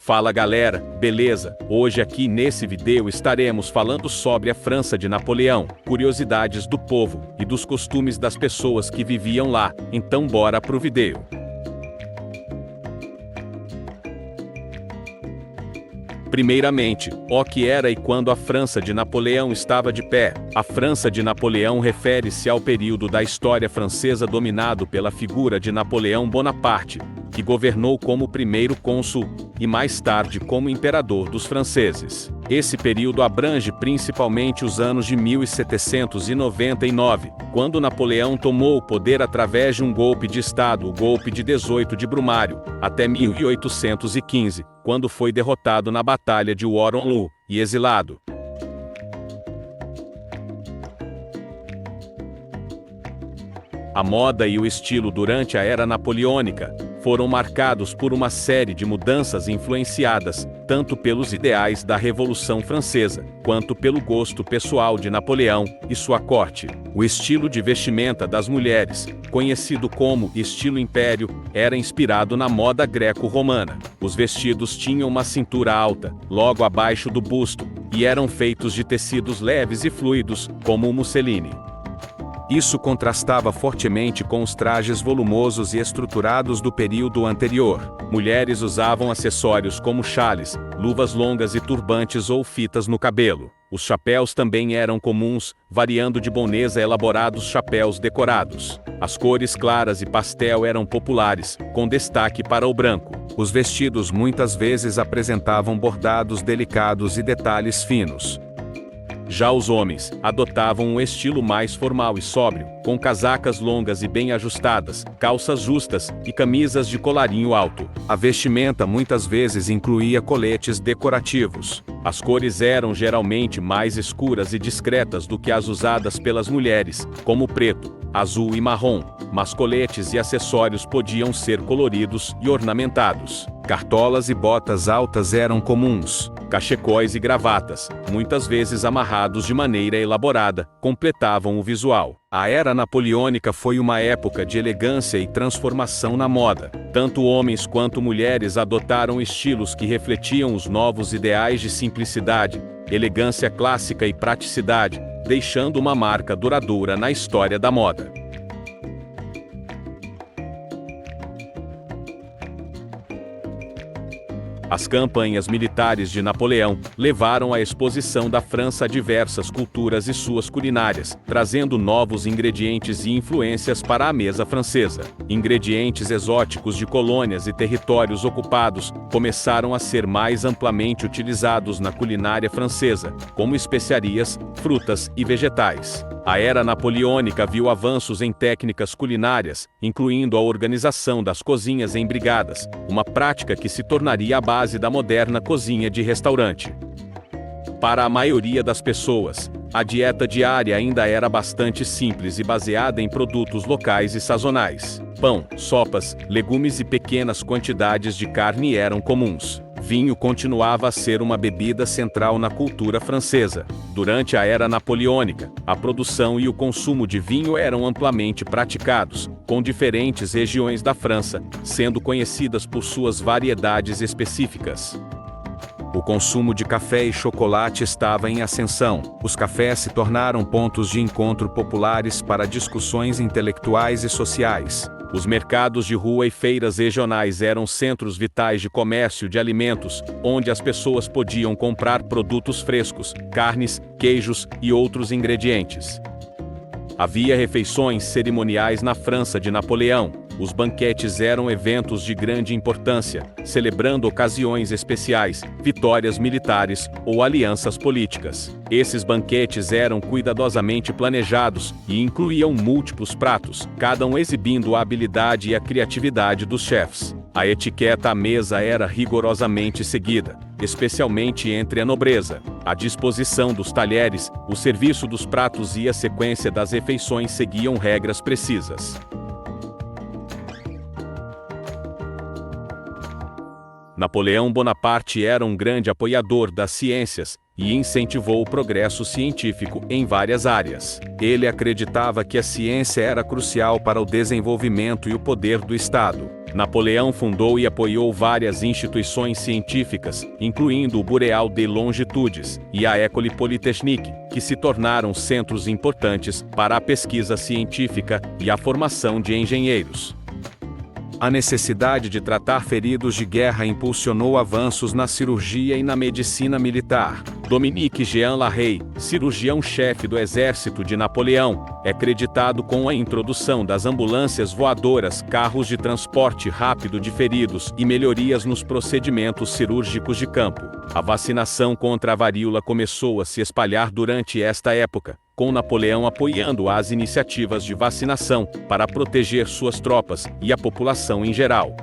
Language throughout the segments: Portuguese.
Fala galera, beleza? Hoje aqui nesse vídeo estaremos falando sobre a França de Napoleão, curiosidades do povo e dos costumes das pessoas que viviam lá, então bora pro vídeo. Primeiramente, o que era e quando a França de Napoleão estava de pé. A França de Napoleão refere-se ao período da história francesa dominado pela figura de Napoleão Bonaparte, que governou como primeiro cônsul e mais tarde como imperador dos franceses. Esse período abrange principalmente os anos de 1799, quando Napoleão tomou o poder através de um golpe de Estado, o golpe de 18 de Brumário, até 1815, quando foi derrotado na Batalha de Waterloo e exilado. A moda e o estilo durante a Era Napoleônica foram marcados por uma série de mudanças influenciadas tanto pelos ideais da Revolução Francesa, quanto pelo gosto pessoal de Napoleão e sua corte. O estilo de vestimenta das mulheres, conhecido como estilo império, era inspirado na moda greco-romana. Os vestidos tinham uma cintura alta, logo abaixo do busto, e eram feitos de tecidos leves e fluidos, como o musseline. Isso contrastava fortemente com os trajes volumosos e estruturados do período anterior. Mulheres usavam acessórios como chales, luvas longas e turbantes ou fitas no cabelo. Os chapéus também eram comuns, variando de bonês a elaborados chapéus decorados. As cores claras e pastel eram populares, com destaque para o branco. Os vestidos muitas vezes apresentavam bordados delicados e detalhes finos. Já os homens adotavam um estilo mais formal e sóbrio, com casacas longas e bem ajustadas, calças justas e camisas de colarinho alto. A vestimenta muitas vezes incluía coletes decorativos. As cores eram geralmente mais escuras e discretas do que as usadas pelas mulheres, como preto, azul e marrom, mas coletes e acessórios podiam ser coloridos e ornamentados. Cartolas e botas altas eram comuns. Cachecóis e gravatas, muitas vezes amarrados de maneira elaborada, completavam o visual. A Era Napoleônica foi uma época de elegância e transformação na moda. Tanto homens quanto mulheres adotaram estilos que refletiam os novos ideais de simplicidade, elegância clássica e praticidade, deixando uma marca duradoura na história da moda. As campanhas militares de Napoleão levaram à exposição da França a diversas culturas e suas culinárias, trazendo novos ingredientes e influências para a mesa francesa. Ingredientes exóticos de colônias e territórios ocupados começaram a ser mais amplamente utilizados na culinária francesa, como especiarias, frutas e vegetais. A Era Napoleônica viu avanços em técnicas culinárias, incluindo a organização das cozinhas em brigadas, uma prática que se tornaria a base da moderna cozinha de restaurante. Para a maioria das pessoas, a dieta diária ainda era bastante simples e baseada em produtos locais e sazonais. Pão, sopas, legumes e pequenas quantidades de carne eram comuns. Vinho continuava a ser uma bebida central na cultura francesa. Durante a Era Napoleônica, a produção e o consumo de vinho eram amplamente praticados, com diferentes regiões da França, sendo conhecidas por suas variedades específicas. O consumo de café e chocolate estava em ascensão. Os cafés se tornaram pontos de encontro populares para discussões intelectuais e sociais. Os mercados de rua e feiras regionais eram centros vitais de comércio de alimentos, onde as pessoas podiam comprar produtos frescos, carnes, queijos e outros ingredientes. Havia refeições cerimoniais na França de Napoleão. Os banquetes eram eventos de grande importância, celebrando ocasiões especiais, vitórias militares ou alianças políticas. Esses banquetes eram cuidadosamente planejados e incluíam múltiplos pratos, cada um exibindo a habilidade e a criatividade dos chefes. A etiqueta à mesa era rigorosamente seguida, especialmente entre a nobreza. A disposição dos talheres, o serviço dos pratos e a sequência das refeições seguiam regras precisas. Napoleão Bonaparte era um grande apoiador das ciências e incentivou o progresso científico em várias áreas. Ele acreditava que a ciência era crucial para o desenvolvimento e o poder do Estado. Napoleão fundou e apoiou várias instituições científicas, incluindo o Bureau des Longitudes e a École Polytechnique, que se tornaram centros importantes para a pesquisa científica e a formação de engenheiros. A necessidade de tratar feridos de guerra impulsionou avanços na cirurgia e na medicina militar. Dominique Jean Larrey, cirurgião-chefe do exército de Napoleão, é creditado com a introdução das ambulâncias voadoras, carros de transporte rápido de feridos e melhorias nos procedimentos cirúrgicos de campo. A vacinação contra a varíola começou a se espalhar durante esta época, com Napoleão apoiando as iniciativas de vacinação para proteger suas tropas e a população em geral.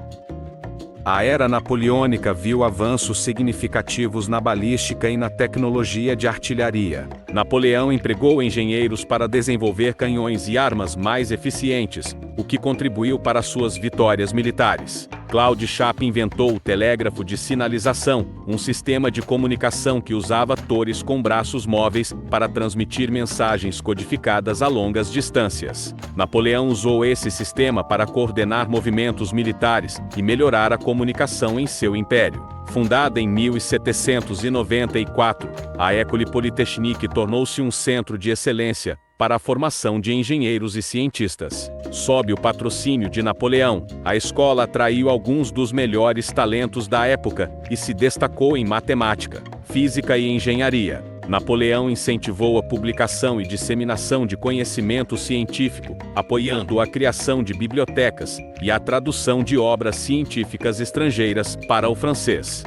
A era napoleônica viu avanços significativos na balística e na tecnologia de artilharia. Napoleão empregou engenheiros para desenvolver canhões e armas mais eficientes, o que contribuiu para suas vitórias militares. Claude Chappe inventou o telégrafo de sinalização, um sistema de comunicação que usava tores com braços móveis para transmitir mensagens codificadas a longas distâncias. Napoleão usou esse sistema para coordenar movimentos militares e melhorar a comunicação em seu império. Fundada em 1794, a École Polytechnique tornou-se um centro de excelência para a formação de engenheiros e cientistas. Sob o patrocínio de Napoleão, a escola atraiu alguns dos melhores talentos da época e se destacou em matemática, física e engenharia. Napoleão incentivou a publicação e disseminação de conhecimento científico, apoiando a criação de bibliotecas e a tradução de obras científicas estrangeiras para o francês.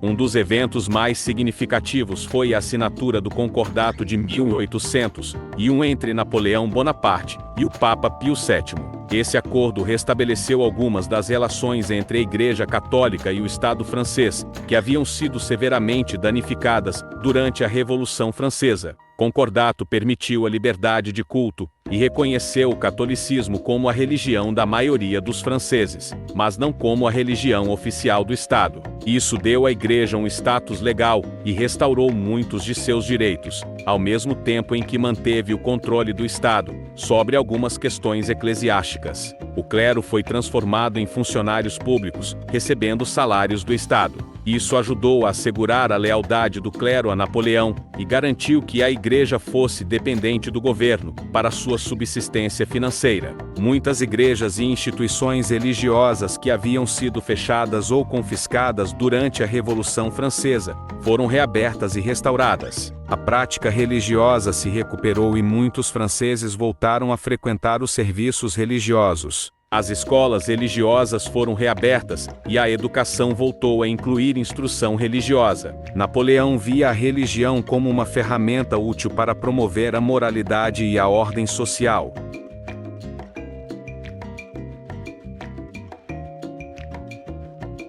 Um dos eventos mais significativos foi a assinatura do Concordato de 1801 entre Napoleão Bonaparte e o Papa Pio VII. Esse acordo restabeleceu algumas das relações entre a Igreja Católica e o Estado francês, que haviam sido severamente danificadas durante a Revolução Francesa. Concordato permitiu a liberdade de culto e reconheceu o catolicismo como a religião da maioria dos franceses, mas não como a religião oficial do Estado. Isso deu à Igreja um status legal e restaurou muitos de seus direitos, ao mesmo tempo em que manteve o controle do Estado sobre algumas questões eclesiásticas. O clero foi transformado em funcionários públicos, recebendo salários do Estado. Isso ajudou a assegurar a lealdade do clero a Napoleão e garantiu que a igreja fosse dependente do governo para sua subsistência financeira. Muitas igrejas e instituições religiosas que haviam sido fechadas ou confiscadas durante a Revolução Francesa foram reabertas e restauradas. A prática religiosa se recuperou e muitos franceses voltaram a frequentar os serviços religiosos. As escolas religiosas foram reabertas e a educação voltou a incluir instrução religiosa. Napoleão via a religião como uma ferramenta útil para promover a moralidade e a ordem social.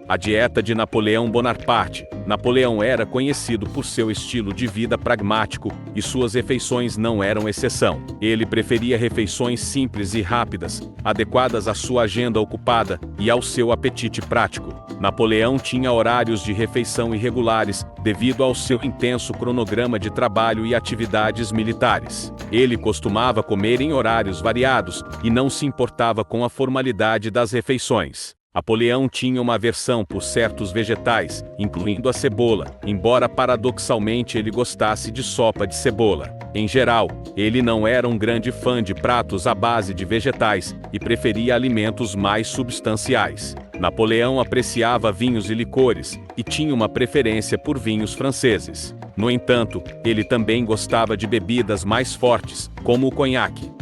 A dieta de Napoleão Bonaparte. Napoleão era conhecido por seu estilo de vida pragmático, e suas refeições não eram exceção. Ele preferia refeições simples e rápidas, adequadas à sua agenda ocupada e ao seu apetite prático. Napoleão tinha horários de refeição irregulares, devido ao seu intenso cronograma de trabalho e atividades militares. Ele costumava comer em horários variados, e não se importava com a formalidade das refeições. Napoleão tinha uma aversão por certos vegetais, incluindo a cebola, embora paradoxalmente ele gostasse de sopa de cebola. Em geral, ele não era um grande fã de pratos à base de vegetais e preferia alimentos mais substanciais. Napoleão apreciava vinhos e licores, e tinha uma preferência por vinhos franceses. No entanto, ele também gostava de bebidas mais fortes, como o conhaque.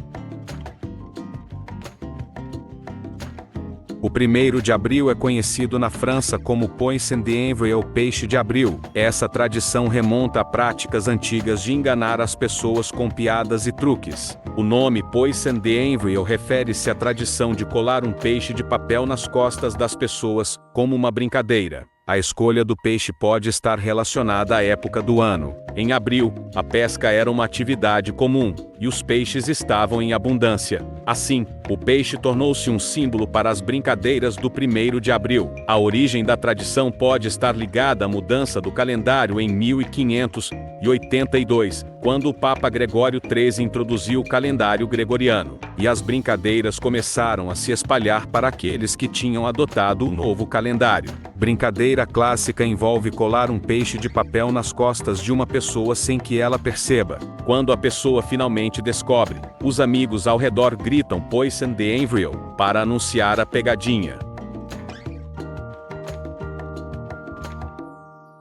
O 1º de abril é conhecido na França como Poisson d'Avril, ou peixe de abril. Essa tradição remonta a práticas antigas de enganar as pessoas com piadas e truques. O nome Poisson d'Avril refere-se à tradição de colar um peixe de papel nas costas das pessoas, como uma brincadeira. A escolha do peixe pode estar relacionada à época do ano. Em abril, a pesca era uma atividade comum, e os peixes estavam em abundância. Assim, o peixe tornou-se um símbolo para as brincadeiras do 1º de abril. A origem da tradição pode estar ligada à mudança do calendário em 1582, quando o Papa Gregório XIII introduziu o calendário gregoriano, e as brincadeiras começaram a se espalhar para aqueles que tinham adotado o novo calendário. Brincadeira clássica envolve colar um peixe de papel nas costas de uma pessoa sem que ela perceba. Quando a pessoa finalmente descobre, os amigos ao redor gritam "Poison the Embryo" para anunciar a pegadinha.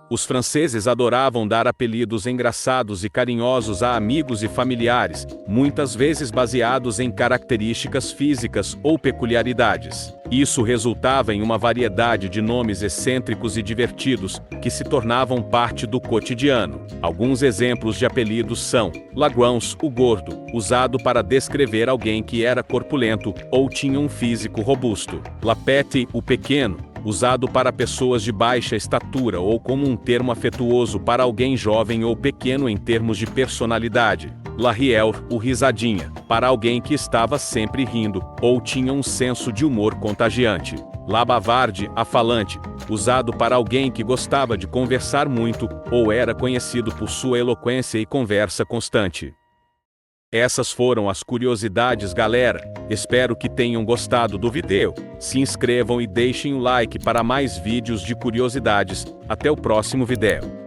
Os franceses adoravam dar apelidos engraçados e carinhosos a amigos e familiares, muitas vezes baseados em características físicas ou peculiaridades. Isso resultava em uma variedade de nomes excêntricos e divertidos, que se tornavam parte do cotidiano. Alguns exemplos de apelidos são Lagrange, o gordo, usado para descrever alguém que era corpulento ou tinha um físico robusto. La Petite, o pequeno, usado para pessoas de baixa estatura ou como um termo afetuoso para alguém jovem ou pequeno em termos de personalidade. La Rieur, o risadinha, para alguém que estava sempre rindo ou tinha um senso de humor contagiante. La Bavarde, a falante, usado para alguém que gostava de conversar muito ou era conhecido por sua eloquência e conversa constante. Essas foram as curiosidades, galera. Espero que tenham gostado do vídeo. Se inscrevam e deixem o like para mais vídeos de curiosidades. Até o próximo vídeo.